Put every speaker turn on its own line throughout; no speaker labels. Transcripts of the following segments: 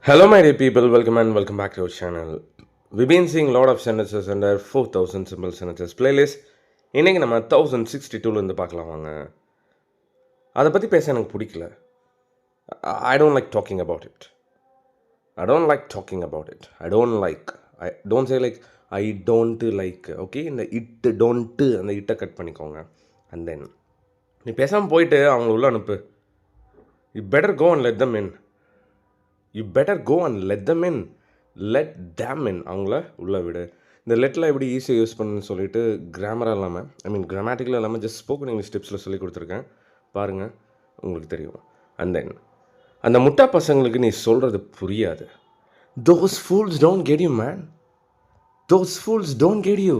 Hello, my dear people. Welcome and welcome back to our channel. We've been seeing a lot of sentences under 4000 simple sentences playlist. இன்னைக்கு நம்ம 1062 இருந்து பார்க்கலாம் வாங்க. அதை பற்றி பேச எனக்கு பிடிக்கல. I don't like talking about it. I don't like talking about it. I don't say like I don't like. Okay, இந்த it don't அந்த இட்டை கட் பண்ணிக்கோங்க. And then நீ பேசாமல் போயிட்டு அவங்கள உள்ள அனுப்பு. You better go and let them in. You better go and let them in. Let them in. அவங்கள உள்ளே விடு. இந்த லெட்டில் எப்படி ஈஸியாக யூஸ் பண்ணுன்னு சொல்லிட்டு கிராமராக இல்லாமல் கிராமட்டிக்கலாக இல்லாமல் ஜஸ்ட் ஸ்போக்கன் இங்கிலீஷ் டிப்ஸில் சொல்லி கொடுத்துருக்கேன். பாருங்கள், உங்களுக்கு தெரியும். அண்ட் தென் அந்த முட்டா பசங்களுக்கு நீ சொல்கிறது புரியாது. Those fools don't get you man. Those fools don't get you.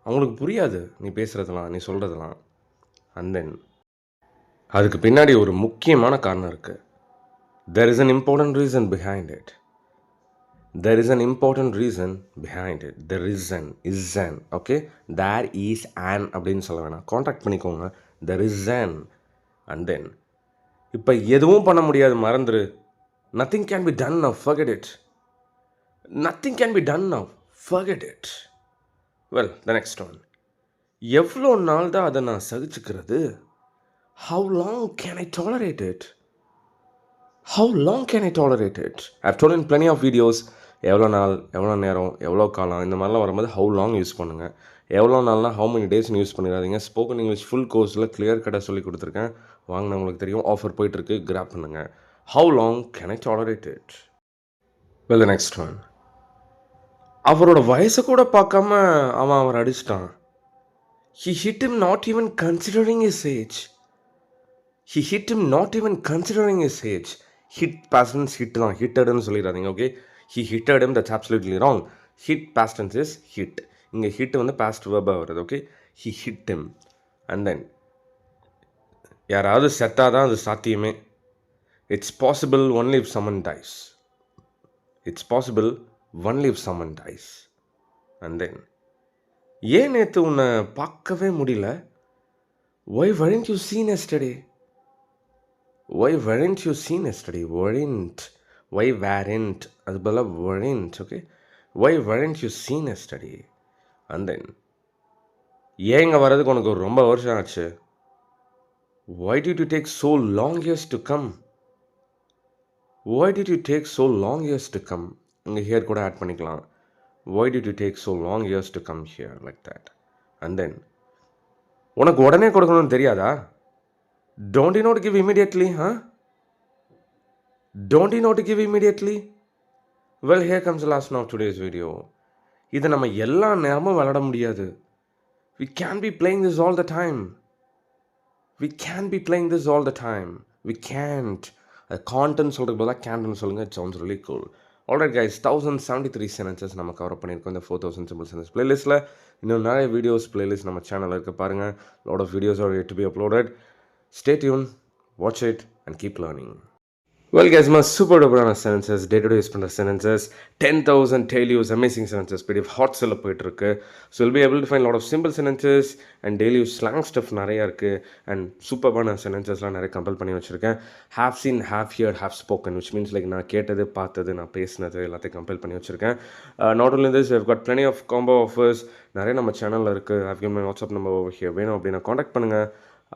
அவங்களுக்கு புரியாது நீ பேசுகிறதெல்லாம், நீ சொல்கிறதெல்லாம். அண்ட் தென் அதுக்கு பின்னாடி ஒரு முக்கியமான காரணம் இருக்குது. There is an important reason behind it. There is an important reason behind it. There is an, okay? There is an அப்படின்னு சொல்ல வேணாம், கான்டாக்ட் பண்ணிக்கோங்க. There is an. And then இப்போ எதுவும் பண்ண முடியாது, மறந்துரு. Nothing can be done now, forget it. Nothing can be done now, forget it. Well, the next one. எவ்வளோ நாள் தான் அதை நான் சகிச்சுக்கிறது? How long can I tolerate it? How long can I tolerate it? I've told in plenty of videos, எவ்வளோ நாள், எவ்வளோ நேரம், எவ்வளோ காலம், இந்த மாதிரிலாம் வரும்போது how long யூஸ் பண்ணுங்கள். எவ்வளோ நாள்னா how many daysன்னு யூஸ் பண்ணிடாதீங்க. ஸ்போக்கன் இங்கிலீஷ் ஃபுல் கோர்ஸில் கிளியர் கட்டாக சொல்லி கொடுத்துருக்கேன். வாங்கினவங்களுக்கு தெரியும், ஆஃபர் போயிட்டுருக்கு, கிராப் பண்ணுங்கள். How long can I tolerate it? Well, the next one. அவரோட வயசை கூட பார்க்காம அவன் அவர் அடிச்சிட்டான். He hit him not even considering his age. He hit him not even considering his age. Hit past tense hit தான், ஹிட்டடுன்னு சொல்லிடாதீங்க. Okay, he hitted him, that's absolutely wrong. Hit past tense is hit. இங்கே hit வந்து past verb வருது. Okay, he hit him. And then யாராவது செத்தாதான் அது சாத்தியமே. It's possible only if someone dies. It's possible only if someone dies. And then ஏன் நேற்று உன்னை பார்க்கவே முடியல? Why weren't you seen yesterday? Why weren't you seen yesterday? Weren't. Why weren't? அது பதிலா weren't. Okay. Why weren't you seen yesterday? And then ஏன் இங்கே வர்றதுக்கு உனக்கு ரொம்ப வருஷம் ஆச்சு? Why did you take so long years to come? Why did you take so long years to come? இங்கே here கூட ஆட் பண்ணிக்கலாம். Why did you take so long years to come here? Like that. And then உனக்கு உடனே கொடுக்கணும்னு தெரியாதா? Don't you know to give immediately, huh? Don't you know to give immediately? Well, here comes the last one of today's video. இதை நம்ம எல்லா நேரமும் விளையாட முடியாது. We can't be playing this all the time. We can't be playing this all the time. We can't. Content சொல்கிறதுக்கு பதிலாக can't சொல்லுங்க. It sounds really cool. Alright guys, 1073 sentences நம்ம கவர் பண்ணியிருக்கோம் இந்த 4000 simple sentence பிளேலிஸ்ட்டில். இன்னும் நிறைய வீடியோஸ் பிளேலிஸ்ட் நம்ம சேனலில் இருக்க பாருங்கள். Lot of videos are yet to be uploaded. Stay tuned, watch it, and keep learning. Well guys, my super duper sentences, day-to-day use பண்ணுற sentences, 10,000 daily use amazing sentences, PDF hot sell போயிட்டுருக்கு. So you'll be able to find a lot of simple sentences and daily use slang stuff நிறையா இருக்குது. And சூப்பர்பான sentencesலாம் நிறைய compel பண்ணி வச்சுருக்கேன். Have seen, have heard, have spoken, which means like நான் கேட்டது, பார்த்தது, நான் பேசினது எல்லாத்தையும் கம்பல் பண்ணி வச்சுருக்கேன். Not only this, we've got plenty of combo offers. நிறைய நம்ம சேனலில் இருக்குது. I've given my WhatsApp number over here. வேணும் அப்படின்னா காண்டாக்ட் பண்ணுங்கள்.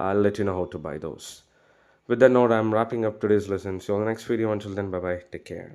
I'll let you know how to buy those. With that note, I'm wrapping up today's lesson. See you on the next video. Until then, bye-bye. Take care.